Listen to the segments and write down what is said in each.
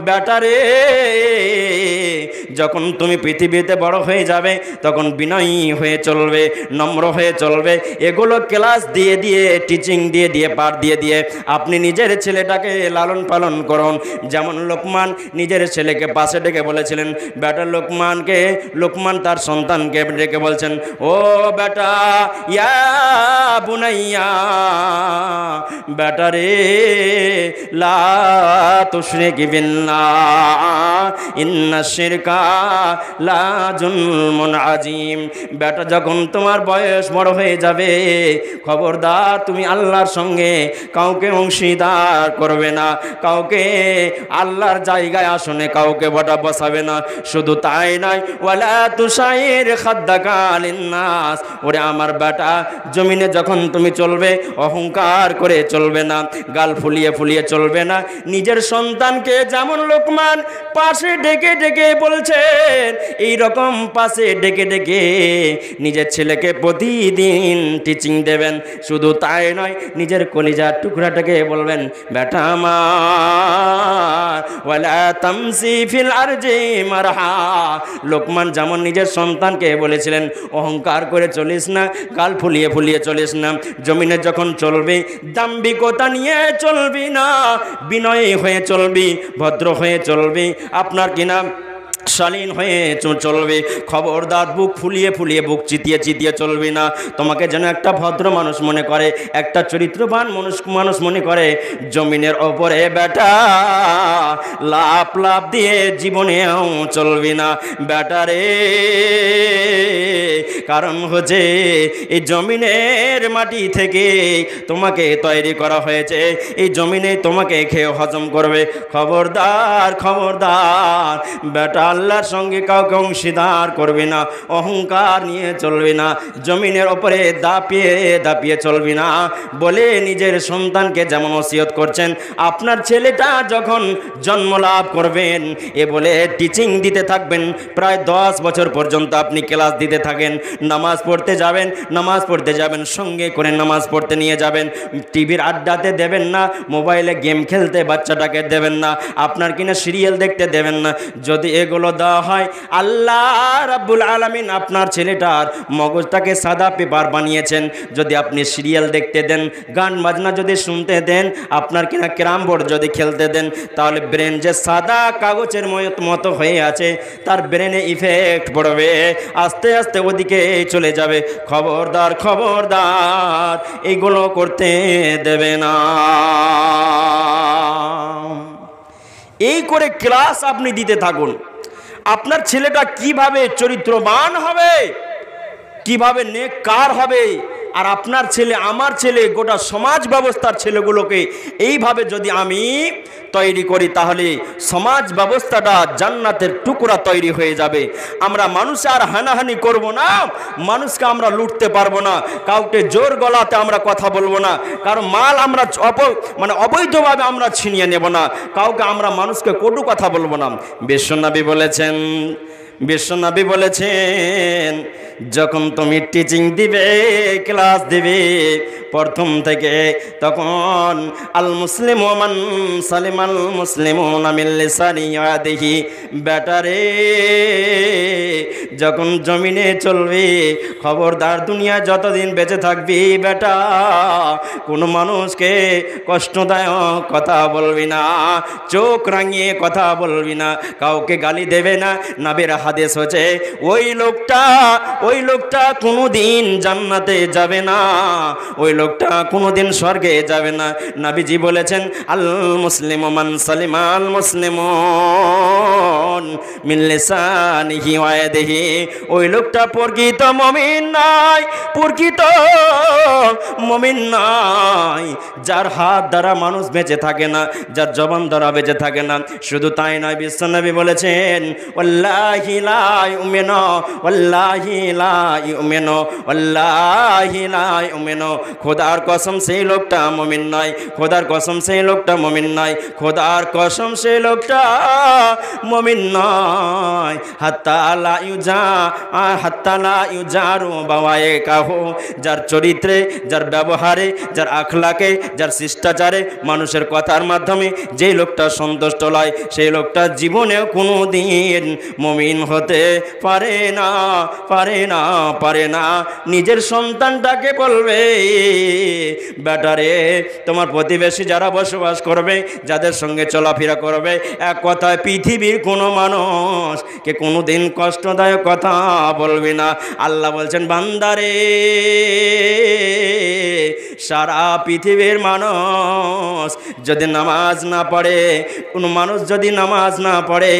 বেটারে, যখন তুমি পৃথিবীতে বড় হয়ে যাবে তখন বিনয়ী হয়ে চলবে, নম্র হয়ে চলবে। এগুলো ক্লাস দিয়ে দিয়ে, টিচিং দিয়ে দিয়ে, পাঠ দিয়ে দিয়ে আপনি নিজের ছেলেটাকে লালন পালন করুন। যেমন লোকমান নিজের ছেলেকে পাশে ডেকে বলেছিলেন, বেটা লোকমান তার সন্তানকে ডেকে বলছেন, ও বেটা, ইয়া বুনাইয়া, বেটারে, লা তুশরিক বিল্লাহ ইন্না শিরকা লা যুলমুন আযীম। বেটা, যখন তোমার বয়স বড় হয়ে যাবে, খবরদার তুমি আল্লাহর সঙ্গে কাউকে অংশীদার করবে না, কাউকে আল্লাহর জায়গায় আসনে কাউকে বসাবে না। শুধু তাই নয়, ওয়ালা তুসাইর খাদ্দাকা লিন্নাস, ওরে আমার বেটা, জমিনে যখন তুমি চলবে অহংকার করে চলবে না, গাল ফুলিয়ে ফুলিয়ে চলবে না। নিজের সন্তানকে যেমন লোকমান পাশে ডেকে ডেকে বলছেন, এই রকম পাশে ডেকে ডেকে নিজের ছেলেকে প্রতিদিন টিচিং দেবেন। শুধু তাই নয়, নিজের কলিজার টুকরাটাকে বলবেন, বেটা আমার, ওয়ালা তামসি ফিল আরজি মারহা। লোকমান যেমন নিজের সন্তানকে বলেছিলেন, অহংকার করে চলিস না, গাল ফুলিয়ে ফুলিয়ে চলিস না, জমিনে যখন চলবি দাম্ভিকতা নিয়ে চলবি না, বিনয়ী হয়ে চলবি, ভদ্র হয়ে চলবি, আপনার কিনা শালীন হয়ে চলবে। খবরদার বুক ফুলিয়ে ফুলিয়ে, বুক চিতিয়ে চিতিয়ে চলবি না। তোমাকে যেন একটা ভদ্র মানুষ মনে করে, একটা চরিত্রবান মানুষ মনে করে। জমিনের ওপরে বেটা লাফ লাফ দিয়ে জীবনেও চলবি না বেটারে, কারণ হচ্ছে এই জমিনের মাটি থেকে তোমাকে তৈরি করা হয়েছে, এই জমিনে তোমাকে খেয়ে হজম করবে। খবরদার খবরদার বেটা, আল্লাহর সঙ্গে কাউকে অংশীদার করবে না, অহংকার নিয়ে চলবে না, জমিনের ওপরে দাপিয়ে দাপিয়ে চলবি না বলে নিজের সন্তানকে যেমন ওসিয়ত করছেন। আপনার ছেলেটা যখন জন্ম লাভ করবেন, এ বলে টিচিং দিতে থাকবেন, প্রায় 10 বছর পর্যন্ত আপনি ক্লাস দিতে থাকেন। নামাজ পড়তে যাবেন, সঙ্গে করে নামাজ পড়তে নিয়ে যাবেন। টিভির আড্ডাতে দেবেন না, মোবাইলে গেম খেলতে বাচ্চাটাকে দেবেন না, আপনার কিনা সিরিয়াল দেখতে দেবেন না। যদি এগুলো দেওয়া হয়, আল্লাহ রাব্বুল আলামিন আপনার ছেলেটার মগজটাকে সাদা পেপার বানিয়েছেন। যদি আপনি সিরিয়াল দেখতে দেন, গান বাজনা যদি শুনতে দেন, আপনার কিনা ক্যারাম বোর্ড যদি খেলতে দেন, তাহলে ব্রেন যে সাদা কাগজের মতো হয়ে আছে, তার ব্রেনে ইফেক্ট পড়বে, আস্তে আস্তে ওদিকে চলে যাবে। খবরদার খবরদার, এইগুলো করতে দেবে না। এই করে ক্লাস আপনি দিতে থাকুন। আপনার ছেলেটা কিভাবে চরিত্রবান হবে, কিভাবে নেককার হবে, আর আপনার ছেলে, আমার ছেলে, গোটা সমাজ ব্যবস্থার ছেলেগুলোকে এইভাবে যদি আমি তৈরি করি, তাহলে সমাজ ব্যবস্থাটা জান্নাতের টুকরা তৈরি হয়ে যাবে। আমরা মানুষ আর হানাহানি করব না, মানুষকে আমরা লুটতে পারবো না, কাউকে জোর গলাতে আমরা কথা বলবো না, কারণ মাল আমরা অবৈধভাবে আমরা ছিনিয়ে নেব না, কাউকে আমরা মানুষকে কটু কথা বলবো না। বিশ্বনবী বলেছেন, যখন তুমি টিচিং দিবে, ক্লাস দিবে প্রথম থেকে, তখন আল মুসলিম মান সালিমাল মুসলিমুনা মিন লিসানি ওয়া ইয়াদিহি, বেটারে, যখন জমিনে চলবে, খবরদার দুনিয়া যতদিন বেঁচে থাকবি বেটা, কোনো মানুষকে কষ্টদায়ক কথা বলবি না, চোখ রাঙিয়ে কথা বলবি না, কাউকে গালি দেবে না। নবীর হাদিস হচ্ছে, ওই লোকটা কোনোদিন জান্নাতে যাবে না, ওই লোকটা কোনোদিন স্বর্গে যাবে না। নবীজি বলেছেন, আল মুসলিমু মান সালিমাল মুসলিমুন মিন লিসানিহি ওয়া ইয়াদিহি, ওই লোকটা প্রকৃত মুমিন নয়, যার হাত দ্বারা মানুষ বেঁচে থাকে না, যার জবান দ্বারা বেঁচে থাকে না। শুধু তাই নয়, বিশ্বনবী বলেছেন, ওয়াল্লাহি লা ইউমিনু ওয়াল্লাহি লা ইউমিনু ওয়াল্লাহি লা ইউমিনু, খোদার কসম সেই লোকটা মুমিন নয়, খোদার কসম সেই লোকটা মুমিন নয়, খোদার কসম সেই লোকটা মুমিন নয়। হাত্তা লা ইউজারু বাওয়াইকাহু, যার চরিত্রে, যার ব্যবহারে, যার আখলাকে, যার শিষ্টাচারে, মানুষের কথার মাধ্যমে যে লোকটা সন্তুষ্ট লয়, সেই লোকটা জীবনেও কোনো দিন মুমিন হতে পারে না, পারে না, পারে না। নিজের সন্তানটাকে বলবে, বেটারে তোমার প্রতিবেশী যারা বসবাস করবে, যাদের সঙ্গে চলাফেরা করবে, এক কথায় পৃথিবীর কোনো মানুষকে কোনো দিন কষ্টদায়ক কথা বলবি না। আল্লাহ বলছেন, বান্দারে সারা পৃথিবীর মানুষ যদি নামাজ না পড়ে, কোনো মানুষ যদি নামাজ না পড়ে,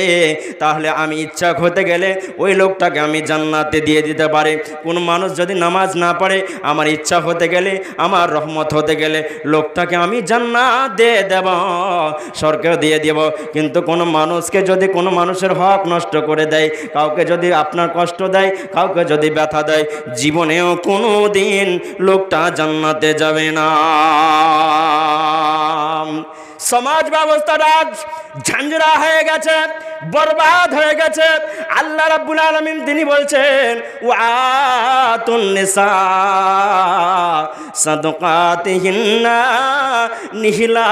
তাহলে আমি ইচ্ছা হতে গেলে ওই লোকটাকে আমি জান্নাতে দিয়ে দিতে পারি। কোনো মানুষ যদি নামাজ না পড়ে, আমার ইচ্ছা হতে গেলে, আমার রহমত হতে গেলে লোকটাকে আমি জান্নাত দিয়ে দেব, স্বর্গেও দিয়ে দেব। কিন্তু কোনো মানুষকে যদি কোনো মানুষের হক নষ্ট করে দেয়, কাউকে যদি আপনার কষ্ট দেয়, কাউকে যদি ব্যথা দেয়, জীবনেও কোনো দিন লোকটা জান্নাতে যাবে না। সমাজ ব্যবস্থাটা ঝাঞ্ঝরা হয়ে গেছে, বরবাদ হয়ে গেছে। আল্লাহ রাব্বুল আলামিন তিনি বলছেন, ওয়াতুন নিসা সাদকাতিহিন্না নিহিলা।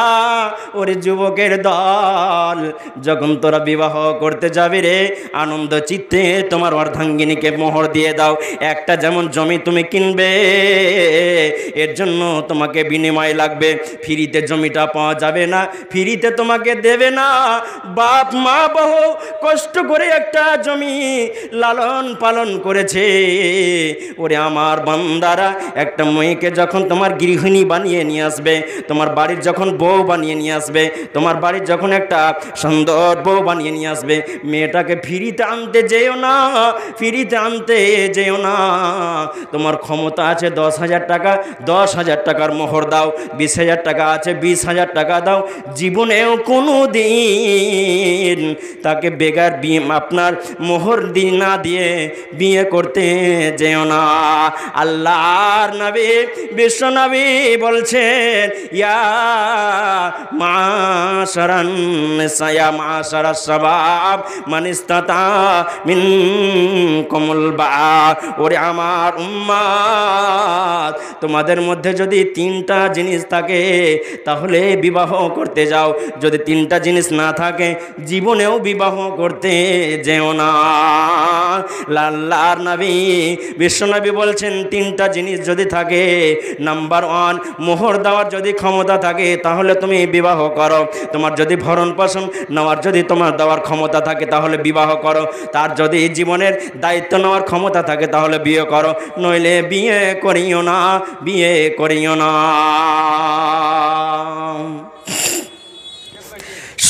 ওরে যুবকের দল, যখন তোরা বিবাহ করতে যাবি রে, আনন্দ চিত্তে তোমার অর্ধাঙ্গিনীকে মোহর দিয়ে দাও। একটা যেমন জমি তুমি কিনবে, এর জন্য তোমাকে বিনিময় লাগবে। ফ্রিতে জমিটা পাওয়া যাবে না, ফ্রিতে তোমাকে দেবে না। বাপ মা বহু কষ্ট করে একটা জমি লালন পালন করেছে। ওরে আমার বান্দারা, একটা মেয়েকে যখন তোমার গৃহিণী বানিয়ে নিয়ে আসবে, তোমার বাড়ির যখন বউ বানিয়ে নিয়ে আসবে, তোমার বাড়ির যখন একটা সুন্দর বউ বানিয়ে নিয়ে আসবে, মেয়েটাকে ফ্রিতে আনতে যেও না, ফ্রিতে আনতে যেও না। তোমার ক্ষমতা আছে 10,000 টাকা, 10,000 টাকার মোহর দাও। 20,000 টাকা আছে, 20,000 টাকা দাও। জীবনেও কোনো দিন তাকে বেগার বিয়ে, আপনার মোহর না দিয়ে বিয়ে করতে যেও না। আল্লাহর নবী, বিশ্ব নবী বলছেন, ইয়া মাশারান নিসা, ইয়া মাশারাস শাবাব মান ইসতাতা মিনকুমুল বাআ। ওরে আমার উম্মত, তোমাদের মধ্যে যদি 3টা জিনিস থাকে তাহলে বিবাহ করতে যাও। যদি 3টা জিনিস না থাকে, জীবনেও বিবাহ করতে যেও না। আল্লাহর নবী, বিশ্বনবী বলছেন, 3টা জিনিস যদি থাকে, নাম্বার 1, মোহর দেওয়ার যদি ক্ষমতা থাকে তাহলে তুমি বিবাহ করো। তোমার যদি ভরণ পোষণ নেওয়ার যদি তোমার দেওয়ার ক্ষমতা থাকে তাহলে বিবাহ করো। তার যদি জীবনের দায়িত্ব নেওয়ার ক্ষমতা থাকে তাহলে বিয়ে করো, নইলে বিয়ে করিও না, বিয়ে করিও না।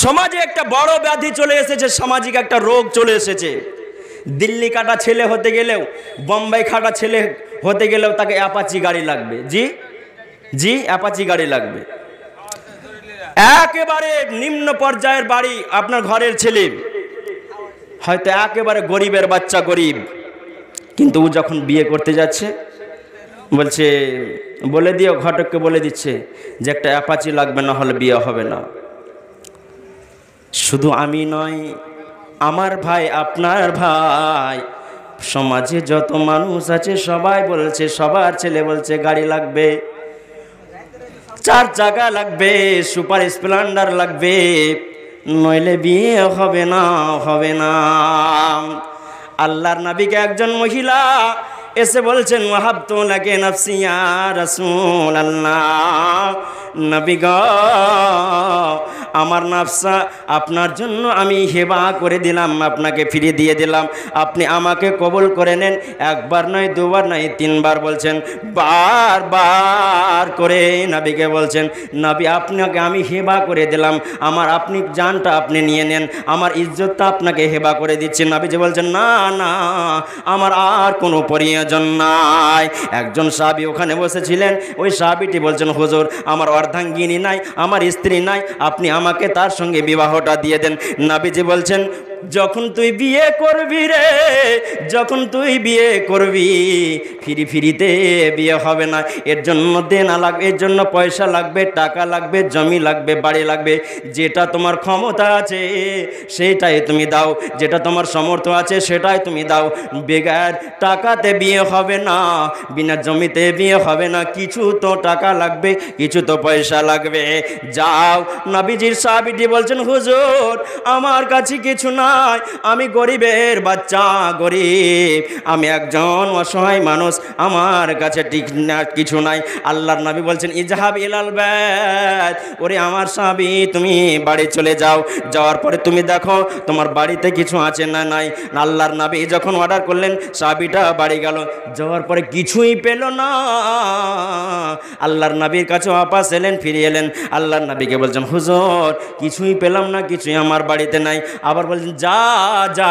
সমাজে একটা বড় ব্যাধি চলে এসেছে, সামাজিক একটা রোগ চলে এসেছে। দিল্লি কাটা ছেলে হতে গেলেও, বোম্বাই কাটা ছেলে হতে গেলেও তাকে অ্যাপাচি গাড়ি লাগবে। জি জি, অ্যাপাচি গাড়ি লাগবে। একেবারে নিম্ন পর্যায়ের বাড়ি আপনার ঘরের ছেলে, হয়তো একেবারে গরিবের বাচ্চা, গরিব, কিন্তু ও যখন বিয়ে করতে যাচ্ছে বলছে, বলে দিও, ঘটককে বলে দিচ্ছে যে একটা অ্যাপাচি লাগবে, না হলে বিয়ে হবে না। শুধু আমি নয়, আমার ভাই, আপনার ভাই, সমাজে যত মানুষ আছে সবাই বলছে, সবার ছেলে বলছে গাড়ি লাগবে, 4 চাকা লাগবে, সুপার স্প্লেন্ডার লাগবে, নইলে বিয়ে হবে না, হবে না। আল্লাহর নবীকে একজন মহিলা এসে বলছেন, ওয়াহাবতু লাকা নাফসি ইয়া রাসূলুল্লাহ, নবী গো, আমার নাফসা আপনার জন্য আমি হেবা করে দিলাম, আপনাকে ফিরিয়ে দিয়ে দিলাম, আপনি আমাকে কবুল করে নেন। একবার নয়, দুবার নয়, 3বার বলছেন, বারবার করে নবীকে বলছেন, নবী আপনাকে আমি হেবা করে দিলাম, আমার আপনি জানটা আপনি নিয়ে নেন, আমার ইজ্জতটা আপনাকে হেবা করে দিচ্ছি। নবীজি বলছেন, না না, আমার আর কোনো প্রয়োজন নাই। একজন সাহাবী ওখানে বসেছিলেন, ওই সাহাবীটি বলছেন, হুজুর আমার অর্ধাঙ্গিনী নাই, আমার স্ত্রী নাই, আপনি আমাকে তার সঙ্গে বিবাহটা দিয়ে দেন। নবীজি বলছেন, যখন তুই বিয়ে করবি রে, যখন তুই বিয়ে করবি, ফ্রিতে বিয়ে হবে না। এর জন্য দেনা লাগবে, এর জন্য পয়সা লাগবে, টাকা লাগবে, জমি লাগবে, বাড়ি লাগবে। যেটা তোমার ক্ষমতা আছে সেটাই তুমি দাও, যেটা তোমার সামর্থ্য আছে সেটাই তুমি দাও। বেগার টাকাতে বিয়ে হবে না, বিনা জমিতে বিয়ে হবে না। কিছু তো টাকা লাগবে, কিছু তো পয়সা লাগবে। যাও, নবীজির সাহাবীটি বলছেন, হুজুর আমার কাছে কিছু নাই, আমি গরিবের বাচ্চা, গরিব, আমি একজন অসহায় মানুষ, আমার কাছে ঠিক না, কিছু নাই। আল্লাহর নবী বলছেন, ইজহাব ইলাল বাইত, ওরে আমার সাহাবী তুমি বাড়ি চলে যাও, যাওয়ার পরে তুমি দেখো তোমার বাড়িতে কিছু আছে না নাই। আল্লাহর নবী যখন অর্ডার করলেন, সাহাবীটা বাড়ি গেল, যাওয়ার পরে কিছুই পেল না। আল্লাহর নবীর কাছে ওয়াপাস এলেন, ফিরে এলেন, আল্লাহর নবীকে বলছেন, হুজুর কিছুই পেলাম না, কিছুই আমার বাড়িতে নাই। আবার বলছেন, যা যা,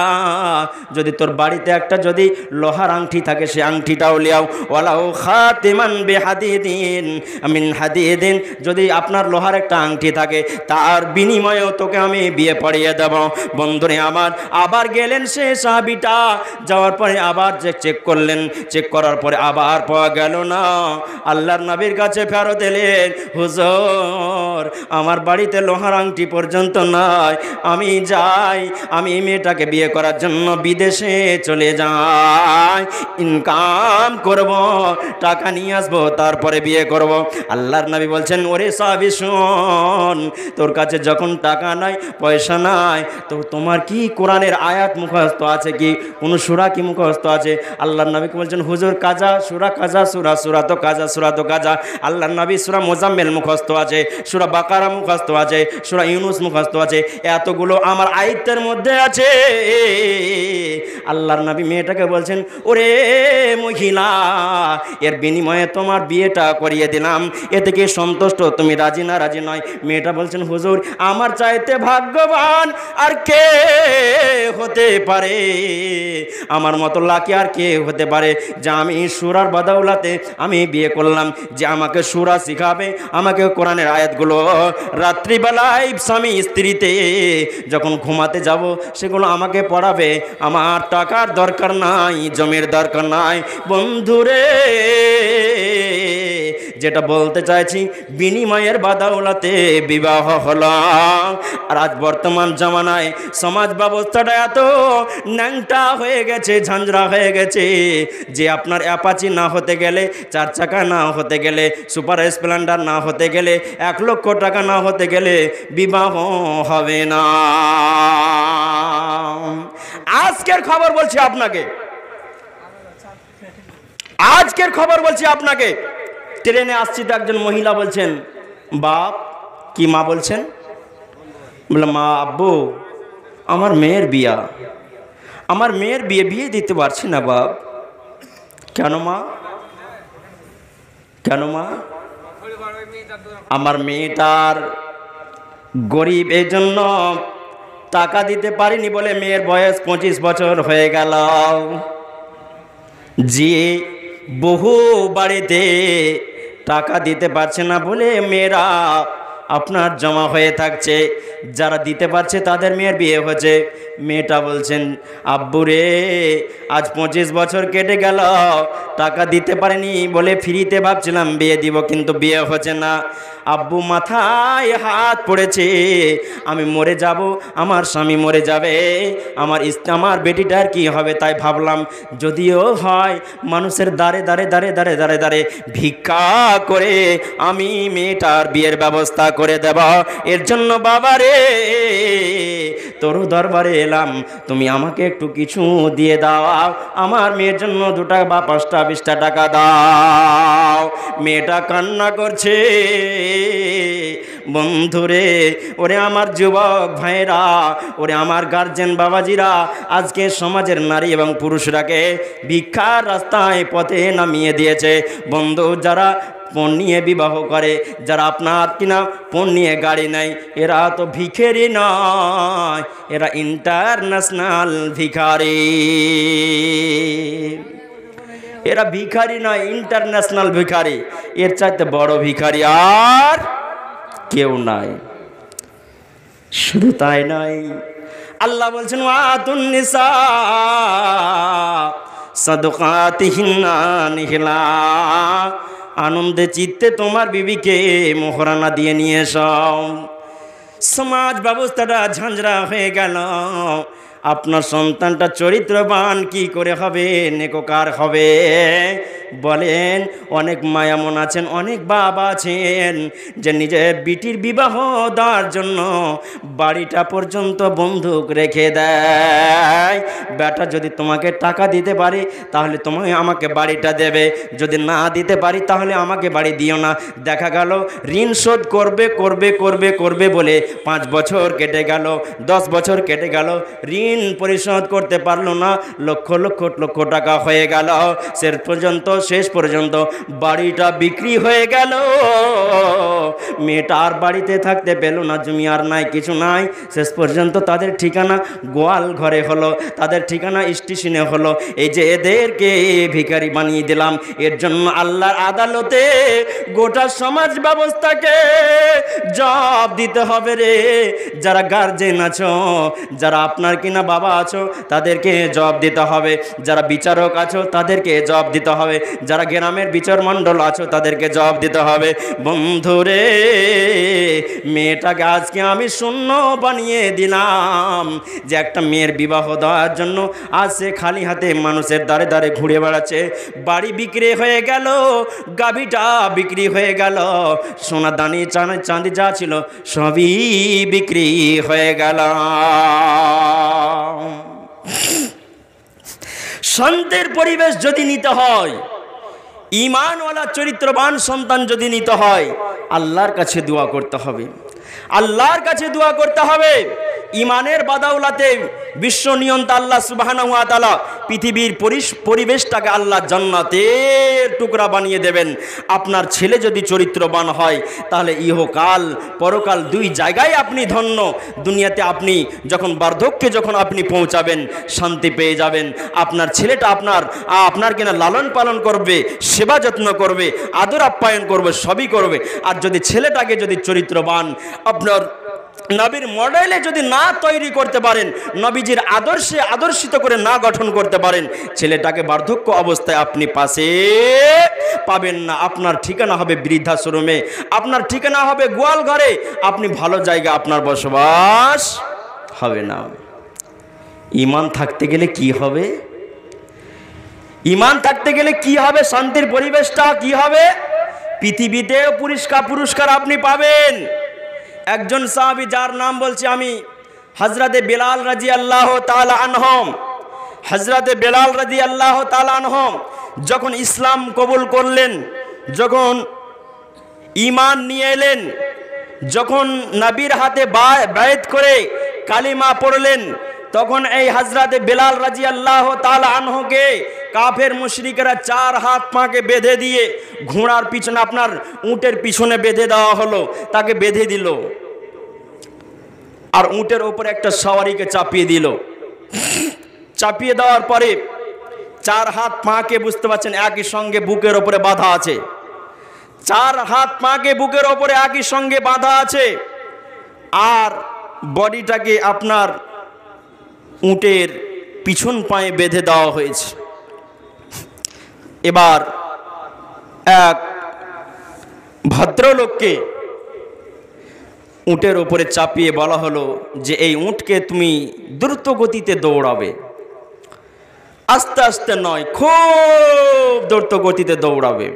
যদি তোর বাড়িতে একটা যদি লোহার আংটি থাকে সে আংটিটাও লিয়াও, ওয়ালাউ খাতিমান বিহাদিদিন মিন হাদিদিন, যদি আপনার লোহার একটা আংটি থাকে তার বিনিময়েও তোকে আমি বিয়ে পড়িয়ে দেব। বন্ধুরে আমার, আবার গেলেন সে সাহাবীটা, যাওয়ার পরে আবার চেক করলেন, চেক করার পরে আবার পাওয়া গেল না। আল্লাহর নবীর কাছে ফেরত এলেন, হুজুর আমার বাড়িতে লোহার আংটি পর্যন্ত নাই, আমি যাই, আমি মেয়েটাকে বিয়ে করার জন্য বিদেশে চলে যাই, ইনকাম করব, টাকা নিয়ে আসবো, তারপরে বিয়ে করব। আল্লাহর নবী বলছেন, ওরে সাহাবী শোন, তোর কাছে যখন টাকা নাই, পয়সা নাই, তো তোমার কি কোরআনের আয়াত মুখস্থ আছে কি, কোনো সূরা কি মুখস্থ আছে? আল্লাহর নবীকে বলছেন, হুজুর কাজা, সূরা কাজা, সূরা তো কাজা, সূরা তো কাজা। আল্লাহর নবী সূরা মুজাম্মিল মুখস্থ আছে, সূরা বাকারা মুখস্থ আছে, সূরা ইউনুস মুখস্থ আছে, এতগুলো আমার আয়াতের মধ্যে আছে। আল্লাহর নবী মেয়েটাকে বলছেন, ওরে মহিলা, এর বিনিময়ে তোমার বিয়েটা করিয়ে দিলাম, এতে কি সন্তুষ্ট? তুমি রাজি না রাজি নয়? মেয়েটা বলছেন, হুজুর আমার চাইতে ভাগ্যবান আর কে হতে পারে, আমার মতো লাকি আর কে হতে পারে যে আমি সূরার বাদাউলাতে আমি বিয়ে করলাম, যে আমাকে সূরা শিখাবে, আমাকে কোরআনের আয়াতগুলো রাত্রিবেলায় স্বামী স্ত্রীতে যখন ঘুমাতে যাব সেগুলো আমাকে পড়াবে। আমার টাকার দরকার নাই, জমির দরকার নাই। বন্ধুরে, যেটা বলতে চাইছি, বিনিময়ের বাদাউলাতে বিবাহ হলো। আর আজ বর্তমান জামানায় সমাজ ব্যবস্থাটা এত ন্যাংটা হয়ে গেছে, ঝাঁঝরা হয়ে গেছে, যে আপনার অ্যাপাচি না হতে গেলে, 4 চাকা না হতে গেলে, সুপার স্প্লেন্ডার না হতে গেলে, 1 লক্ষ টাকা না হতে গেলে বিবাহ হবে না। আজকের খবর বলছি আপনাকে, আজকের খবর বলছি আপনাকে, ট্রেনে আসছি তো একজন মহিলা বলছেন, বাপ, কি মা বলছেন? বলে, মা, আব্বু আমার মেয়ের বিয়া, আমার মেয়ের বিয়ে দিতে পারছি না বাপ। কেন মা, কেন মা? আমার মেয়েটার গরিব, এই জন্য টাকা দিতে পারিনি বলে মেয়ের বয়স 25 বছর হয়ে গেল। যে বহু বাড়িতে টাকা দিতে পারছে না বলে মেয়েরা আপনার জমা হয়ে থাকছে, যারা দিতে পারছে তাদের মেয়ের বিয়ে হচ্ছে। মেয়েটা বলছেন, আব্বু রে, আজ 25 বছর কেটে গেল, টাকা দিতে পারেনি বলে ফ্রিতে ভাবছিলাম বিয়ে দিব, কিন্তু বিয়ে হচ্ছে না। আব্বু মাথায় হাত পড়েছে, আমি মরে যাব, আমার স্বামী মরে যাবে, আমার বেটিটার কি হবে, তাই ভাবলাম যদিও হয় মানুষের দ্বারে দ্বারে দ্বারে দ্বারে দ্বারে দ্বারে ভিক্ষা করে আমি মেয়েটার বিয়ের ব্যবস্থা করে দেব। এর জন্য বাবা রে, তোর দরবারে এলাম, তুমি আমাকে একটু কিছু দিয়ে দাও, আমার মেয়ের জন্য 2 টাকা বা 5টা 20টা টাকা দাও। মেয়েটা কান্না করছে। বন্ধুরে, ওরে আমার যুবক ভাইরা, ওরে আমার গার্জেন বাবাজিরা, আজকে সমাজের নারী এবং পুরুষরাকে ভিক্ষার রাস্তায় পথে নামিয়ে দিয়েছে। বন্ধু, যারা পণ নিয়ে বিবাহ করে, যারা আপনার কিনা পণ নিয়ে গাড়ি নেয়, এরা তো ভিখারি নয়, এরা ইন্টারন্যাশনাল ভিখারি। এরা ভিখারি নয়, ইন্টারন্যাশনাল ভিখারি। এর চাইতে বড় ভিখারি আর কেউ নাই। শুধু তাই নয়, আল্লাহ বলছেন ওয়াতুন নিসা সাদকাতিহিন্না নিহলা, আনন্দে চিত্তে তোমার বিবিকে মোহরানা দিয়ে নিয়ে এসো। সমাজ ব্যবস্থাটা ঝাঁঝরা হয়ে গেল। আপনার সন্তানটা চরিত্রবান কি করে হবে, নেককার হবে? বলেন, অনেক মায়ামন আছেন, অনেক বাবা আছেন যে নিজের বিটির বিবাহ দেওয়ার জন্য বাড়িটা পর্যন্ত বন্ধক রেখে দেয়। বেটা যদি তোমাকে টাকা দিতে পারি তাহলে তোমাকে আমাকে বাড়িটা দেবে, যদি না দিতে পারি তাহলে আমাকে বাড়ি দিও না। দেখা গেল ঋণ শোধ করবে করবে করবে করবে বলে 5 বছর কেটে গেল, 10 বছর কেটে গেল, ঋণ পরিশোধ করতে পারলো না, লক্ষ লক্ষ লক্ষ টাকা হয়ে গেল। শেষ পর্যন্ত বাড়িটা বিক্রি হয়ে গেল। মেয়েটা আর বাড়িতে থাকতে পেল না, জমি আর নাই, কিছু নাই। শেষ পর্যন্ত তাদের ঠিকানা গোয়াল ঘরে হলো, তাদের ঠিকানা স্টেশনে হলো। এই যে এদেরকে ভিখারি বানিয়ে দিলাম, এর জন্য আল্লাহর আদালতে গোটা সমাজ ব্যবস্থাকে জবাব দিতে হবে রে। যারা গার্জেন আছো, যারা আপনার কিনা বাবা আছো, তাদেরকে জবাব দিতে হবে। যারা বিচারক আছো তাদেরকে জবাব দিতে হবে। যারা গ্রামের বিচার মণ্ডল আছো তাদেরকে জবাব দিতে হবে। বন্ধুরে, মেয়েটাকে আজকে আমি শূন্য বানিয়ে দিলাম যে একটা মেয়ের বিবাহ দেওয়ার জন্য আজ সে খালি হাতে মানুষের দ্বারে দ্বারে ঘুরে বেড়াচ্ছে। বাড়ি বিক্রি হয়ে গেল, গাভীটা বিক্রি হয়ে গেল, সোনা দানি চাঁদি যা ছিল সবই বিক্রি হয়ে গেল। শান্তির পরিবেশ যদি নিতে হয়, ঈমানওয়ালা চরিত্রবান সন্তান যদি নিতে হয়, আল্লাহর কাছে দোয়া করতে হবে, আল্লাহর কাছে দোয়া করতে হবে। ঈমানের বাদাউলাতে বিশ্ব নিয়ন্তা আল্লাহ সুবহানাহু ওয়া তাআলা পৃথিবীর পরিবেশটাকে আল্লাহ জান্নাতের টুকরা বানিয়ে দেবেন। আপনার ছেলে যদি চরিত্রবান হয় তাহলে ইহকাল পরকাল 2 জায়গায় আপনি ধন্য। দুনিয়াতে আপনি যখন বার্ধক্যে যখন আপনি পৌঁছাবেন শান্তি পেয়ে যাবেন। আপনার ছেলেটা আপনার কিনা লালন পালন করবে, সেবা যত্ন করবে, আদর আপ্যায়ন করবে, সবই করবে। আর যদি ছেলেটাকে যদি চরিত্রবান আপনার নবীর মডেলে যদি না তৈরি করতে পারেন, নবীজির আদর্শে আদর্শিত করে না গঠন করতে পারেন, ছেলেটাকে বার্ধক্য অবস্থায় আপনি পাশে পাবেন না। আপনার ঠিকানা হবে বৃদ্ধাশ্রমে, আপনার ঠিকানা হবে গোয়াল ঘরে, আপনি ভালো জায়গা আপনার বসবাস হবে না। ঈমান থাকতে গেলে কি হবে? ঈমান থাকতে গেলে কি হবে? শান্তির পরিবেশটা কি হবে? পৃথিবীতে পুরস্কার আপনি পাবেন। একজন সাহাবী, যার নাম বলছি আমি, হযরতে বেলাল রাদিয়াল্লাহু তাআলা আনহুম, হযরতে বেলাল রাদিয়াল্লাহু তাআলা আনহুম যখন ইসলাম কবুল করলেন, যখন ঈমান নিয়ে এলেন, যখন নবীর হাতে বায়াত করে কালিমা পড়লেন, তখন এই হযরতে বেলাল রাদিয়াল্লাহু তাআলা আনহুকে কাফের মুশরিকরা 4 হাত পাকে বেঁধে দিয়ে ঘোড়ার পিছনে, আপনার উটের পিছনে বেঁধে দেওয়া হলো, তাকে বেঁধে দিল আর উটের উপরে একটা সওয়ারিকে চাপিয়ে দিল। চাপিয়ে দেওয়ার পরে 4 হাত পাকে, বুঝতে পারছেন, একই সঙ্গে বুকের উপরে বাঁধা আছে। 4 হাত পাকে বুকের উপরে একই সঙ্গে বাঁধা আছে, আর বডিটাকে আপনার উটের পিছন পায়ে বেঁধে দেওয়া হয়েছে। এবার এক ভদ্রলোককে উটের উপরে চাপিয়ে বলা হলো যে এই উটকে তুমি দ্রুত গতিতে দৌড়াবে, আস্তে আস্তে নয়, খুব দ্রুত গতিতে দৌড়াবে।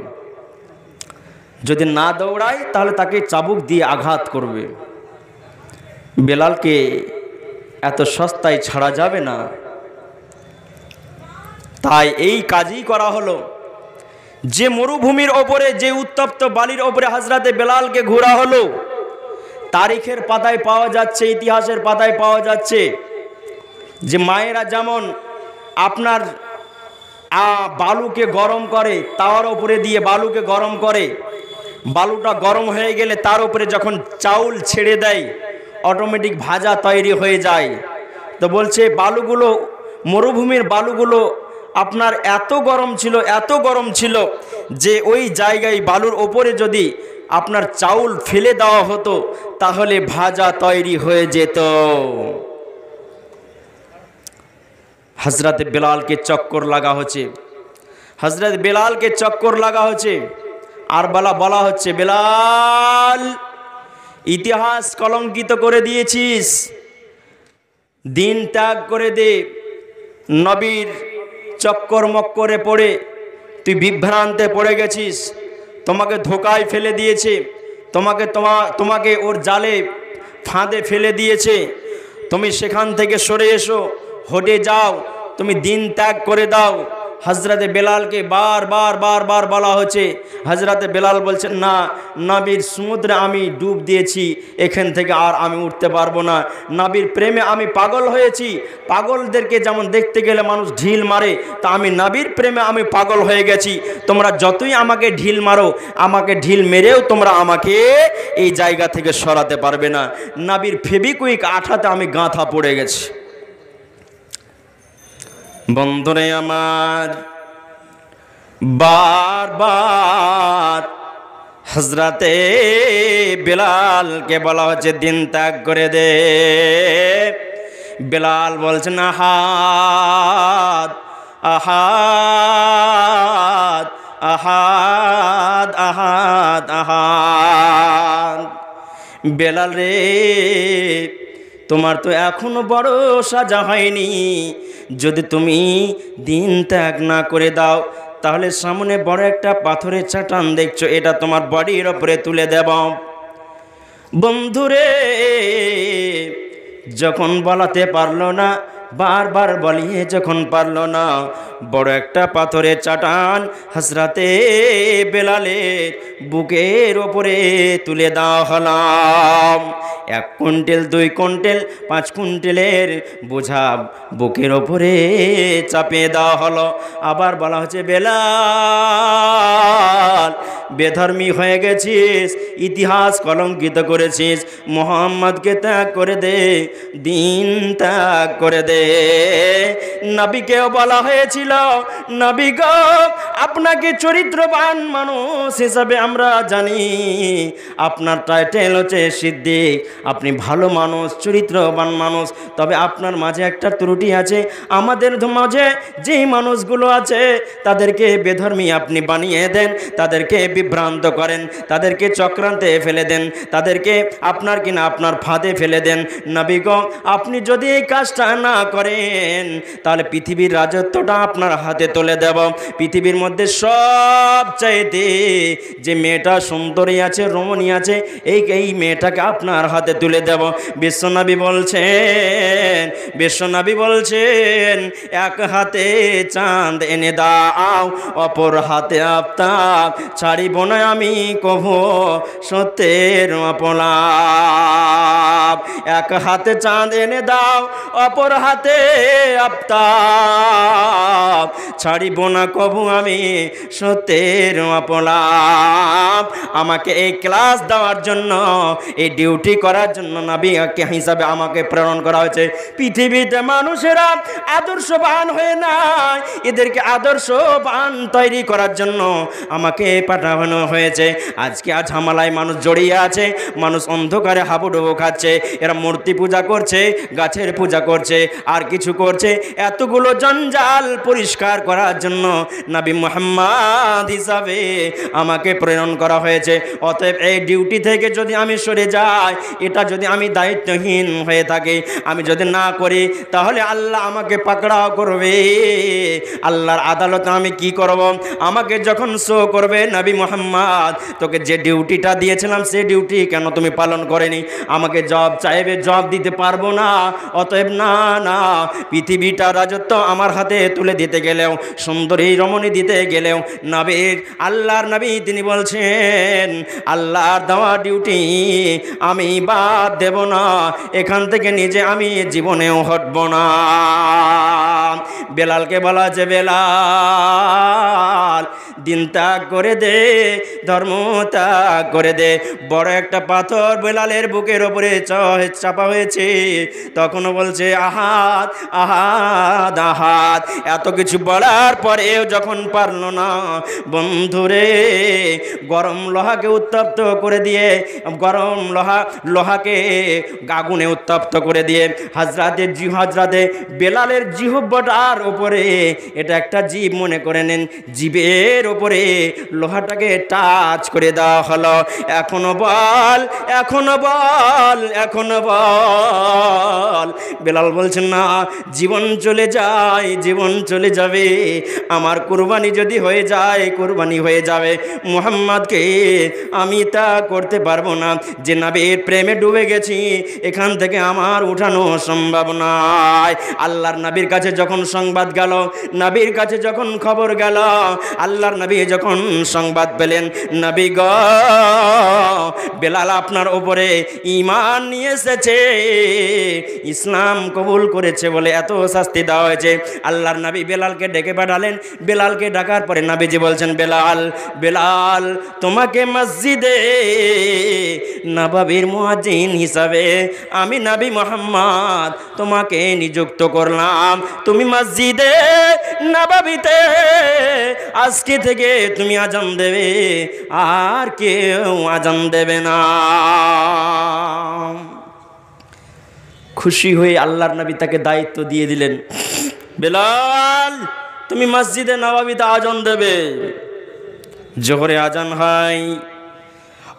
যদি না দৌড়ায় তাহলে তাকে চাবুক দিয়ে আঘাত করবে। বেলালকে এত সস্তায় ছাড়া যাবে না, তাই এই কাজই করা হলো। যে মরুভূমির ওপরে, যে উত্তপ্ত বালির ওপরে হযরতে বেলালকে ঘোরা হলো, তারিখের পাতায় পাওয়া যাচ্ছে, ইতিহাসের পাতায় পাওয়া যাচ্ছে যে মায়েরা যেমন আপনার বালুকে গরম করে, তাওয়ার উপরে দিয়ে বালুকে গরম করে, বালুটা গরম হয়ে গেলে তার উপরে যখন চাউল ছেড়ে দেয় অটোমেটিক ভাজা তৈরি হয়ে যায়। তো বলছে বালুগুলো, মরুভূমির বালুগুলো আপনার এত গরম ছিল, এত গরম ছিল যে ওই জায়গায় বালুর ওপরে যদি আপনার চাউল ফেলে দেওয়া হতো, তাহলে ভাজা তৈরি হয়ে যেত। হযরত বেলালকে চক্কর লাগা হচ্ছে, হযরত বেলালকে চক্কর লাগা হচ্ছে। আর বলা হচ্ছে, বেলাল ইতিহাস কলঙ্কিত করে দিয়েছিস, দিন ত্যাগ করে দে। নবীর চক্কর মক্করে পড়ে তুই বিভ্রান্তে পড়ে গেছিস, তোমাকে ধোকায় ফেলে দিয়েছে, তোমাকে ওর জালে ফাঁদে ফেলে দিয়েছে। তুমি সেখান থেকে সরে এসো, হটে যাও, তুমি দিন ত্যাগ করে দাও। হযরতে বেলালকে বার বলা হচ্ছে। হযরতে বেলাল বলছেন, না, নবীর সমুদ্রে আমি ডুব দিয়েছি, এখান থেকে আর আমি উঠতে পারবো না। নবীর প্রেমে আমি পাগল হয়েছি। পাগলদেরকে যেমন দেখতে গেলে মানুষ ঢিল মারে, তা আমি নবীর প্রেমে আমি পাগল হয়ে গেছি। তোমরা যতই আমাকে ঢিল মারো, আমাকে ঢিল মেরেও তোমরা আমাকে এই জায়গা থেকে সরাতে পারবে না। নবীর ফেবিকুইক আঠাতে আমি গাঁথা পড়ে গেছি। বন্ধুরে আমার, বারবার হযরতে বেলালকে বলা হচ্ছে দিন ত্যাগ করে দে। বেলাল বলছেন, আহাদ আহাদ আহাদ আহাদ আহাদ। বেলাল রে, তোমার তো এখনো বড় সাজা হয়নি। যদি তুমি দিন ত্যাগ না করে দাও, তাহলে সামনে বড় একটা পাথরের চাটান দেখছো, এটা তোমার বডির ওপরে তুলে দেব। বন্ধুরে, যখন বলাতে পারলো না, বারবার বলিয়ে যখন পারলো না, বড় একটা পাথরের চাটান হযরতে বেলালের বুকের ওপরে তুলে দেওয়া হলাম। 1 কুইন্টাল 2 কুইন্টাল 5 কুইন্টালের বোঝা বুকের ওপরে চাপিয়ে দেওয়া হলো। আবার বলা হচ্ছে, বেলাল বেধর্মী হয়ে গেছিস, ইতিহাস কলঙ্কিত করেছিস, মুহাম্মদকে ত্যাগ করে দে, দিন ত্যাগ করে দে। নবীকেও বলা হয়েছিল, নবী গো, আপনাকে চরিত্রবান মানুষ হিসাবে আমরা জানি, আপনার টাইটেল হচ্ছে সিদ্দিক, আপনি ভালো মানুষ, চরিত্রবান মানুষ। তবে আপনার মাঝে একটা ত্রুটি আছে, আমাদের মাঝে যেই মানুষগুলো আছে তাদেরকে বেধর্মী আপনি বানিয়ে দেন, তাদেরকে বিভ্রান্ত করেন, তাদেরকে চক্রান্তে ফেলে দেন, তাদেরকে আপনার ফাঁদে ফেলে দেন। নবী গো, আপনি যদি এই কাজটা না করেন, তাহলে পৃথিবীর রাজত্বটা আপনার হাতে তুলে দেব। পৃথিবীর মধ্যে সবচাইতে যে মেয়েটা সুন্দরী আছে, রমণী আছে, এই মেয়েটাকে আপনার হাতে তুলে দেব। বিশ্বনবী বলছেন, এক হাতে চাঁদ এনে দাও, অপর হাতে আফতাব, ছাড়িব না আমি কভু সত্যের অপলাপ। এক হাতে চাঁদ এনে দাও, অপর হাতে আফতাব, ছাড়িব না কভু আমি সত্যের অপলাপ। আমাকে এই ক্লাস দেওয়ার জন্য, এই ডিউটি করার জন্য নবী হিসাবে আমাকে প্রেরণ করা হয়েছে। পৃথিবীতে মানুষেরা আদর্শবান হয়ে নাই, এদেরকে আদর্শবান তৈরি করার জন্য আমাকে পাঠানো হয়েছে। আজকে আর ঝামেলায় মানুষ জড়িয়ে আছে, মানুষ অন্ধকারে হাবুডুবু খাচ্ছে, এরা মূর্তি পূজা করছে, গাছের পূজা করছে, আর কিছু করছে। এতগুলো জঞ্জাল পরিষ্কার করার জন্য নবী মুহাম্মদ হিসাবে আমাকে প্রেরণ করা হয়েছে। অতএব এই ডিউটি থেকে যদি আমি সরে যাই, এটা যদি আমি দায়িত্বহীন হয়ে থাকি, আমি যদি না করি, তাহলে আল্লাহ আমাকে পাকড়াও করবে। আল্লাহর আদালতে আমি কি করব? আমাকে যখন শো করবে, নবী মুহাম্মদ, তোকে যে ডিউটিটা দিয়েছিলাম সেই ডিউটি কেন তুমি পালন করেনি? আমাকে জব চাইবে, জব দিতে পারবো না। অতএব না, পৃথিবীটা রাজত্ব আমার হাতে তুলে দিতে গেলেও, সুন্দরী রমণী দিতে গেলেও, আল্লাহর নবী তিনি বলছেন, আল্লাহর দেওয়া ডিউটি আমি বাদ দেব না, এখান থেকে নিজে আমি জীবনেও হটব না। বেলালকে বলা যে, বেলাল দিন ত্যাগ করে দে, ধর্ম ত্যাগ করে দে। বড় একটা পাথর বেলালের বুকের ওপরে চাপা হয়েছে, তখনও বলছে আহাদ আহাদ আহাদ। এত কিছু বলার পরেও যখন পারল না, বন্ধুরে গরম লোহাকে উত্তপ্ত করে দিয়ে, গরম লোহাকে আগুনে উত্তপ্ত করে দিয়ে হযরতে বেলালের জিহ্বাটার উপরে, এটা একটা জীব মনে করে নেন, জীবের উপরে লোহাটাকে টাচ করে দেওয়া হলো। এখনো বল, এখনো বল, এখনো বল। বেলাল বলছেন না, জীবন চলে যায়, জীবন চলে যাবে, আমার কুরবানি যদি হয়ে যায়, কুরবানি হয়ে যাবে। মুহাম্মদকে আমি তা করতে পারবো না, যে নবীর প্রেমে ডুবে গেছি, এখান থেকে আমার উঠানো সম্ভব নয়। আল্লাহর নবীর কাছে যখন সংবাদ গেল, নবীর কাছে যখন খবর গেল, আল্লাহর নবী যখন সংবাদ পেলেন, নবী গো বেলাল আপনার উপরে ঈমান নিয়ে এসেছে, ইসলাম কবুল করেছে বলে এত শাস্তি দেওয়া হয়েছে। আল্লাহর নবী বেলালকে ডেকে পাঠালেন। বেলালকে ডাকার পরে নবীজি বলছেন, বেলাল বেলাল তোমাকে মসজিদে নববীর মুয়াজ্জিন হিসাবে আমি নবী মুহাম্মদ তোমাকে নিযুক্ত করলাম। তুমি মসজিদে নববীতে আজকে থেকে তুমি আজান দেবে, আর কেউ আজান দেবে না। খুশি হয়ে আল্লাহর নবী তাকে দায়িত্ব দিয়ে দিলেন, বেলাল তুমি মসজিদে নববীতে আজান দেবে। জোহরে আজান হয়,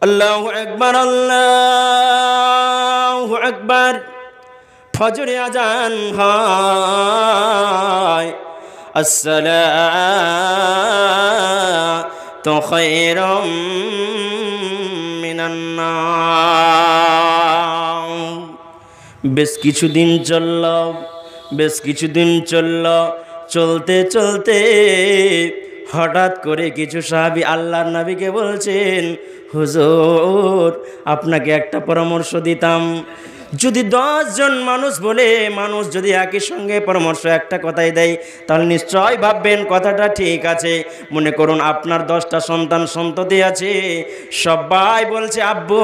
আল্লাহু আকবার আল্লাহু আকবার। ফজরে আজান হয়, আসসালাতু খায়রুম মিনান নাওম। বেশ কিছুদিন চলল, বেশ কিছুদিন চলল, চলতে চলতে হঠাৎ করে কিছু সাহাবী আল্লাহর নবীকে বলছেন, হুজুর আপনাকে একটা পরামর্শ দিতাম, যদি 10 জন মানুষ বলে, মানুষ যদি একই সঙ্গে পরামর্শ একটা কথাই দেয়, তাহলে নিশ্চয় ভাববেন কথাটা ঠিক আছে। মনে করুন আপনার 10টা সন্তান সন্ততি আছে, সবাই বলছে আব্বু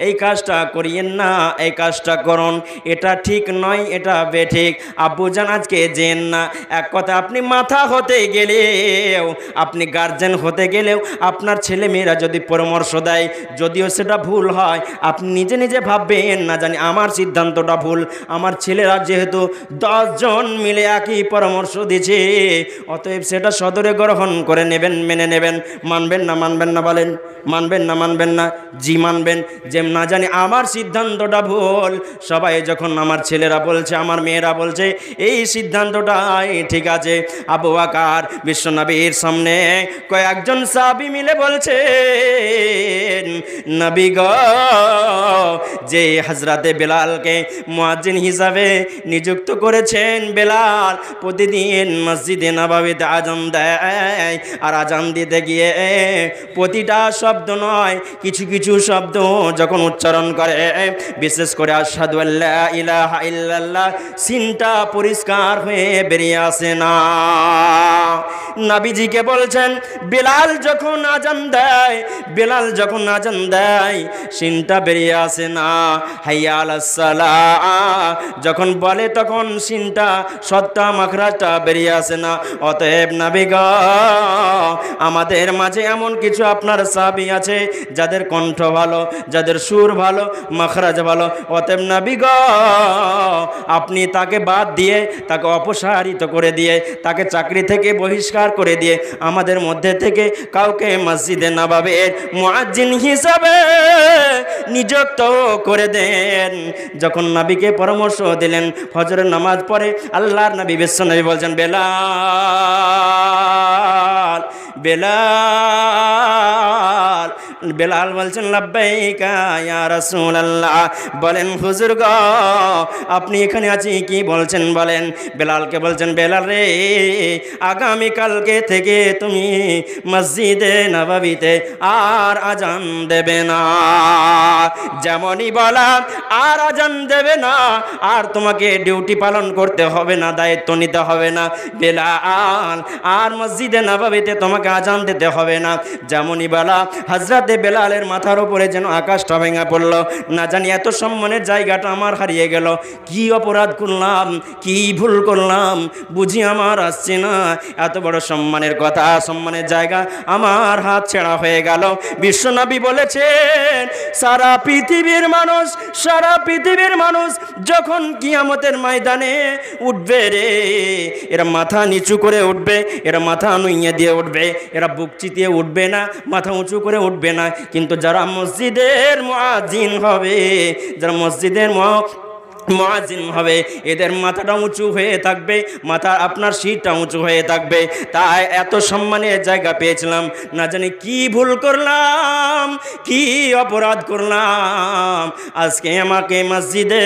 এই কাজটা করিয়েন না, এই কাজটা করুন, এটা ঠিক নয়, এটা বেঠিক, আব্বু জান আজকে যেন না। এক কথা আপনি মাথা হতে গেলেও, আপনি গার্জেন হতে গেলেও আপনার ছেলে মেয়েরা যদি পরামর্শ দেয়, যদিও সেটা ভুল হয়, আপনি নিজে নিজে ভাববেন না জানি আমার সিদ্ধান্তটা ভুল, আমার ছেলেরা যেহেতু 10 জন মিলে একই পরামর্শ দিয়েছে, অতএব সেটা সদরে গ্রহণ করে নেবেন, মেনে নেবেন। মানবেন না মানবেন না বলেন? মানবেন না মানবেন না? জি মানবেন। যে না জানি আমার সিদ্ধান্তটা ভুল, সবাই যখন আমার ছেলেরা বলছে, আমার মেয়েরা বলছে এই সিদ্ধান্তটাই ঠিক আছে। আবু বকর বিশ্বনবীর সামনে কয়েকজন সাহাবী মিলে বলছে, নবী গো যে হযরতে বেলালকে মুয়াজ্জিন হিসাবে নিযুক্ত করেছেন, বেলাল প্রতিদিন মসজিদে নববীতে আজান দেয়, আর আজান দিতে গিয়ে প্রতিটা শব্দ নয়, কিছু কিছু শব্দ যখন উচ্চারণ করে, বিশেষ করে আশহাদু আল্লা ইলাহা ইল্লাল্লাহ সিনটা পরিষ্কার হয়ে বেরিয়ে আসে না। নবীজিকে বলছেন বেলাল যখন আজান দেয়, বেলাল যখন আজান দেয় সিনটা বেরিয়ে আসে না। হাইয়া আলাস সালাহ যখন বলে তখন সিনটা সত্তা মাখরাজটা বেরিয়ে আসে না। অতএব নবী গো আমাদের মাঝে এমন কিছু আপনার সাহাবী আছে যাদের কণ্ঠ ভালো, যাদের সুর ভালো, মাখরাজ ভালো, অতএব নবী গো আপনি তাকে বাদ দিয়ে, তাকে অপসারিত করে দিয়ে, তাকে চাকরি থেকে বহিষ্কার করে দিয়ে আমাদের মধ্যে থেকে কাউকে মসজিদে নববীর মুয়াজ্জিন হিসাবে নিযুক্ত করে দেন। যখন নবীকে পরামর্শ দিলেন, ফজরের নামাজ পড়ে আল্লাহর নবী বিশ্বনবী বলছেন, বেলাল বেলাল বেলাল বলছেন লাব্বাইকা ইয়া রাসূলুল্লাহ। বলেন হুজুর গো আপনি এখানে আছি কি বলছেন বলেন। বেলালকে বলছেন বেলাল রে আগামী কালকে থেকে তুমি মসজিদে নববীতে আর আজান দেবে না। যেমনই বলা আর আজান দেবে না, আর তোমাকে ডিউটি পালন করতে হবে না, দায়িত্ব নিতে হবে না বেলাল, আর মসজিদে নববীতে তোমাকে আজান দিতে হবে না। যেমনই বলা হযরতে বেলালের মাথার উপরে যেন আকাশটা ভেঙে পড়ল। না জানি এত সম্মানের জায়গাটা আমার হারিয়ে গেল, কি অপরাধ করলাম, কি ভুল করলাম বুঝি আমার আসছে না। এত বড় সম্মানের কথা, সম্মানের জায়গা আমার হাত ছেড়া হয়ে গেল। বিশ্বনবী বলেছেন সারা পৃথিবীর মানুষ, সারা পৃথিবীর মানুষ যখন কিয়ামতের ময়দানে উঠবে রে, এরা মাথা নিচু করে উঠবে, এরা মাথা নুইয়ে দিয়ে উঠবে, এরা বুক চিতিয়ে উঠবে না, মাথা উঁচু করে উঠবে না। কিন্তু যারা মসজিদের মুয়াজ্জিন হবে, যারা মসজিদের মুয়াজ্জিন হবে, এদের মাথাটা উঁচু হয়ে থাকবে, মাথা আপনার শিরটা উঁচু হয়ে থাকবে। তাই এত সম্মানের জায়গা পেয়েছিলাম, না জানি কি ভুল করলাম, কি অপরাধ করলাম, আজকে আমাকে মসজিদে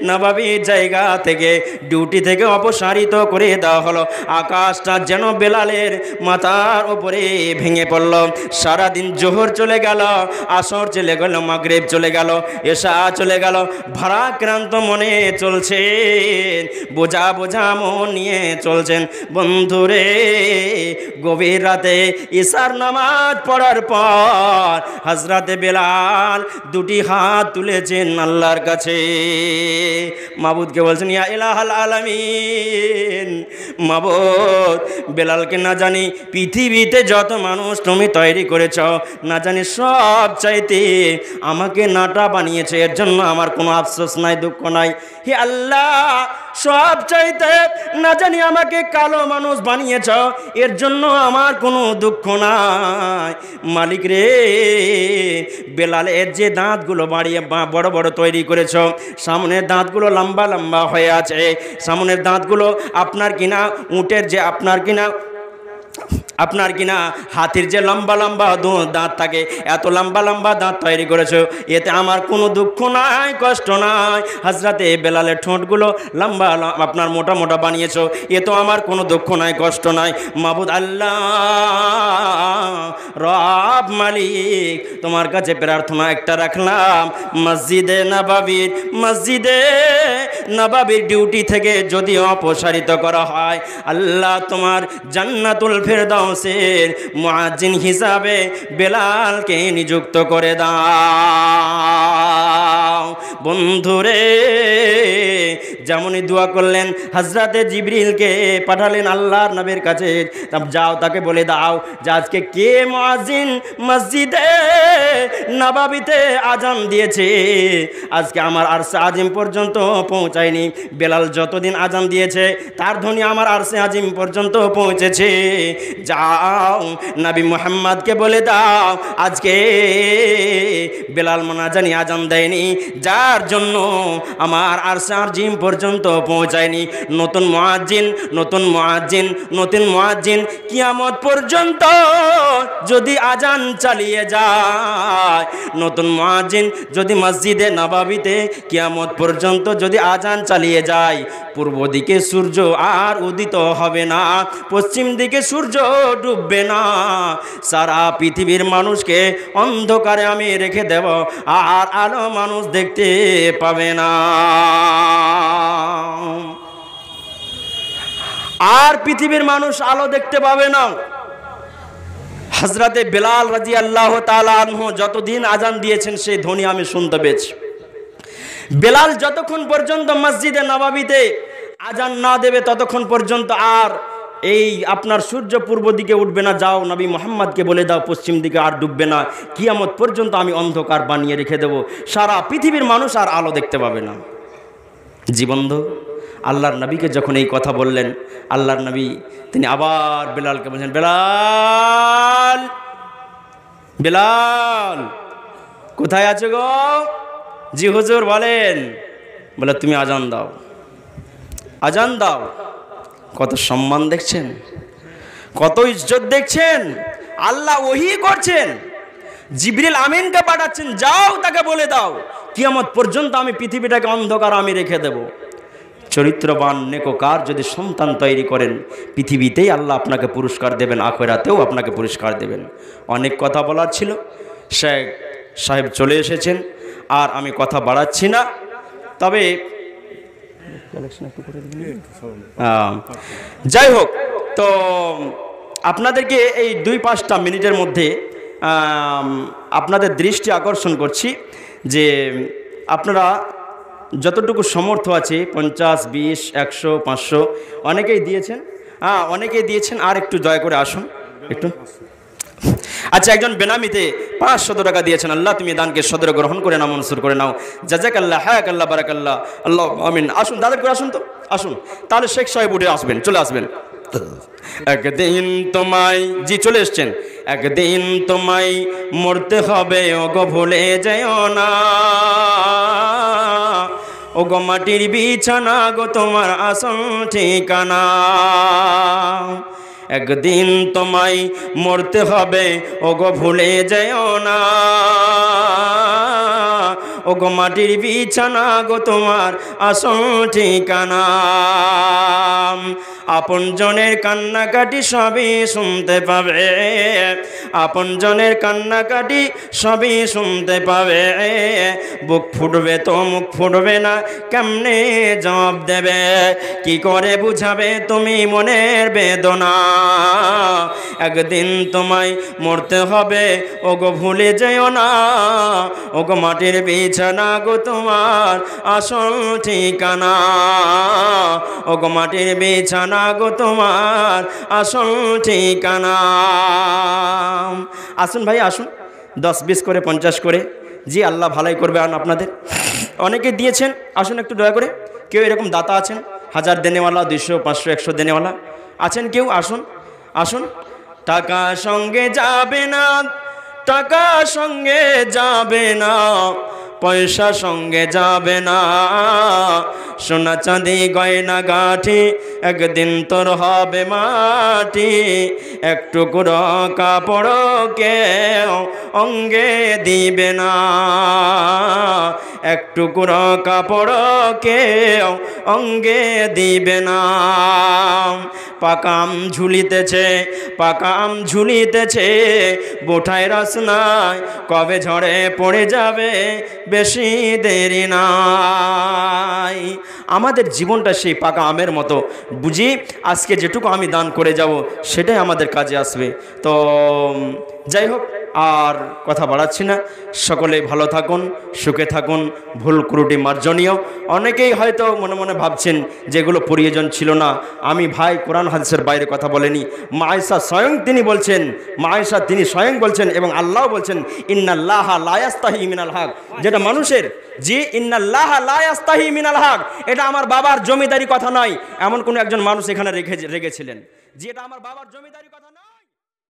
নববীর জায়গা থেকে, ডিউটি থেকে অপসারিত করে দেওয়া হলো। আকাশটা যেন বেলালের মাথার উপরে ভেঙে পড়ল। সারাদিন জোহর চলে গেল, আসর চলে গেল, মাগরিব চলে গেল, এশা চলে গেল, ভারাক্রান্ত মনে চলছেন, বোঝা বোঝা মন নিয়ে চলছেন। বন্ধুরে গভীর রাতে ইশার নামাজ পড়ার পর হযরতে বেলাল দুটি হাত তুলেছেন আল্লাহর কাছে, মাবুদকে বলছেন ইয়া ইলাহাল আলামিন, মাবুদ বেলালকে না জানি পৃথিবীতে যত মানুষ তুমি তৈরি করেছ, না জানি সব চাইতে আমাকে নাটা বানিয়েছে, এর জন্য আমার কোনো আফসোস নাই, দুঃখ নাই। হে আল্লাহ সব চাইতে না জানি আমাকে কালো মানুষ বানিয়েছ, এর জন্য আমার কোনো দুঃখ নাই। মালিক রে বেলালের যে দাঁতগুলো বাড়িয়ে বড় বড় তৈরি করেছ, সামনের দাঁতগুলো লম্বা লম্বা হয়ে আছে, সামনের দাঁতগুলো আপনার কিনা উটের যে আপনার কিনা হাতির যে লম্বা লম্বা দাঁত থাকে, এত লম্বা লম্বা দাঁত তৈরি করেছো, এতে আমার কোনো দুঃখ নাই, কষ্ট নাই। হযরতে বেলালের ঠোঁটগুলো লম্বা আপনার মোটা মোটা বানিয়েছো, এ তো আমার কোনো দুঃখ নাই, কষ্ট নাই। মাবুদ আল্লাহ রব মালিক তোমার কাছে প্রার্থনা একটা রাখলাম, মসজিদে নববীর ডিউটি থেকে যদি অপসারিত করা হয়, আল্লাহ তোমার জান্নাতুল ফেরদাউসের মুয়াজ্জিন হিসাবে বেলালকে নিযুক্ত করে দাও। বন্ধুরে যেমনই দোয়া করলেন, হযরতে জিবরিলকে পাঠালেন আল্লাহর নবীর কাছে, যাও তাকে বলে দাও যে আজকে কে মুয়াজ্জিন মসজিদে নববীতে আজান দিয়েছে, আজকে আমার আরশে আজিম পর্যন্ত পৌঁছায়নি। বেলাল যতদিন আজান দিয়েছে তার ধ্বনি আমার আরশে আজিম পর্যন্ত পৌঁছেছে। যাও নবী মুহাম্মদকে বলে দাও আজকে বেলাল মোনাজানি আজান দেয়নি, যার জন্য আমার আরশে আজিম পর্যন্ত পৌঁছায়নি। নতুন মুয়াজ্জিন কিয়ামত পর্যন্ত যদি আজান চালিয়ে যায়, নতুন মুয়াজ্জিন যদি মসজিদে নববীতে কিয়ামত পর্যন্ত যদি আজান চালিয়ে যায়, পূর্ব দিকে সূর্য আর উদিত হবে না, পশ্চিম দিকে সূর্য ডুববে না, সারা পৃথিবীর মানুষকে অন্ধকারে আমি রেখে দেব, আর আলো মানুষ দেখতে পাবে না। আর পৃথিবীর মানুষ আলো দেখতে পাবে না। হযরতে বেলাল রাদিয়াল্লাহু তাআলা আনহু যতদিন আজান দিয়েছেন সেই ধ্বনি আমি শুনতে পেয়েছি। বেলাল যতক্ষণ পর্যন্ত মসজিদে নববীতে আজান না দেবে ততক্ষণ পর্যন্ত আর এই আপনার সূর্য পূর্ব দিকে উঠবে না। যাও নবী মুহাম্মদকে বলে দাও পশ্চিম দিকে আর ডুববে না, কিয়ামত পর্যন্ত আমি অন্ধকার বানিয়ে রেখে দেব, সারা পৃথিবীর মানুষ আর আলো দেখতে পাবে না। জীবন্ধু আল্লাহর নবীকে যখন এই কথা বললেন, আল্লাহর নবী তিনি আবার বেলালকে বলছেন, বেলাল বেলাল কোথায় আছো গো? জি হুজুর বলেন। বলে তুমি আজান দাও, আজান দাও। কত সম্মান দেখছেন, কত ইজ্জত দেখছেন, আল্লাহ ওহী করছেন। জিবরিল আমিনকে পাঠাচ্ছেন, যাও তাকে বলে দাও কিয়ামত পর্যন্ত আমি পৃথিবীটাকে অন্ধকার আমি রেখে দেব। চরিত্রবান নেককার যদি সন্তান তৈরি করেন, পৃথিবীতেই আল্লাহ আপনাকে পুরস্কার দেবেন, আখিরাতেও আপনাকে পুরস্কার দেবেন। অনেক কথা বলার ছিল, শেখ সাহেব চলে এসেছেন, আর আমি কথা বাড়াচ্ছি না। তবে যাই হোক, তো আপনাদেরকে এই 2-5টা মিনিটের মধ্যে আপনাদের দৃষ্টি আকর্ষণ করছি যে আপনারা যতটুকু সমর্থ আছে 50, 20, 100, 500 অনেকেই দিয়েছেন, অনেকেই দিয়েছেন, আর একটু দয়া করে আসুন একটু। আচ্ছা, একজন বেনামিতে 500 টাকা দিয়েছেন। আল্লাহ তুমি দানকে সদরে গ্রহণ করে নাও, মনসুর করে নাও। জাযাকাল্লাহ, হায়াকাল্লাহ, বারাকাল্লাহ, আল্লাহ আমিন। আসুন দাদা করে আসুন তো, আসুন। তাহলে শেখ সাহেব উঠে আসবেন, চলে আসবেন। একদিন তোমায়, জি চলে এসছেন। একদিন তোমায় মরতে হবে, ওগো ভুলে যেও না, ওগো মাটির বিছানা গো তোমার আসল ঠিকানা। একদিন তোমায় মরতে হবে, ওগো ভুলে যেও না, ওগো মাটির বিছানা গো তোমার আসল ঠিকানা। আপনজনের কান্নাকাটি সবই শুনতে পাবে, আপনজনের কান্নাকাটি সবই শুনতে পাবে। বুক ফুটবে তো মুখ ফুটবে না, কেমনে জবাব দেবে, কি করে বুঝাবে তুমি মনের বেদনা। একদিন তোমায় মরতে হবে, ওগো ভুলে যেও না, ওগো মাটির বিছানা গো তোমার আসল ঠিকানা, ওগো মাটির বিছানা গো তোমার আসল ঠিকানা। আসুন ভাই আসুন, 10, 20 করে, 50 করে। জি আল্লাহ ভালাই করবে। আর আপনাদের অনেকে দিয়েছেন, আসুন একটু দয়া করে। কেউ এরকম দাতা আছেন 1000 দেনেওয়ালা, 200, 500, 100 দেনেওয়ালা আছেন কেউ? আসুন আসুন। টাকা সঙ্গে যাবে না, টাকা সঙ্গে যাবে না, পয়সা সঙ্গে যাবে না, সোনা চাঁদি গয়না গাঁঠি একদিন তোর হবে মাটি। এক টুকরো কাপড় কেউ অঙ্গে দিবে না, এক টুকরো কাপড় কেউ অঙ্গে দিবে না। পাকাম ঝুলিতেছে, পাকাম ঝুলিতেছে, বোঠায় রস নাই, কবে ঝড়ে পড়ে যাবে, বেশি দেরি নাই। আমাদের জীবনটা সেই পাকা আমের মতো বুঝি, আজকে যেটুকু আমি দান করে যাব সেটাই আমাদের কাজে আসবে। তো যাই হোক, আর কথা বাড়াচ্ছি না। সকলে ভালো থাকুন, সুখে থাকুন, ভুল ত্রুটি মার্জনীয়। অনেকেই হয়তো মনে মনে ভাবছেন যেগুলো প্রয়োজন ছিল না। আমি ভাই কোরআন হাদিসের বাইরে কথা বলেনি। মা আয়েশা স্বয়ং তিনি বলছেন, মা আয়েশা তিনি স্বয়ং বলছেন এবং আল্লাহ বলছেন, ইন্নাল্লাহা লা ইয়াস্তাহি মিনাল হক। যেটা মানুষের, জি ইন্নাল্লাহা লা ইয়াস্তাহি মিনাল হক, এটা আমার বাবার জমিদারি কথা নয়। এমন কোন একজন মানুষ এখানে রেখেছিলেন, যে এটা আমার বাবার জমিদারি কথা নয়।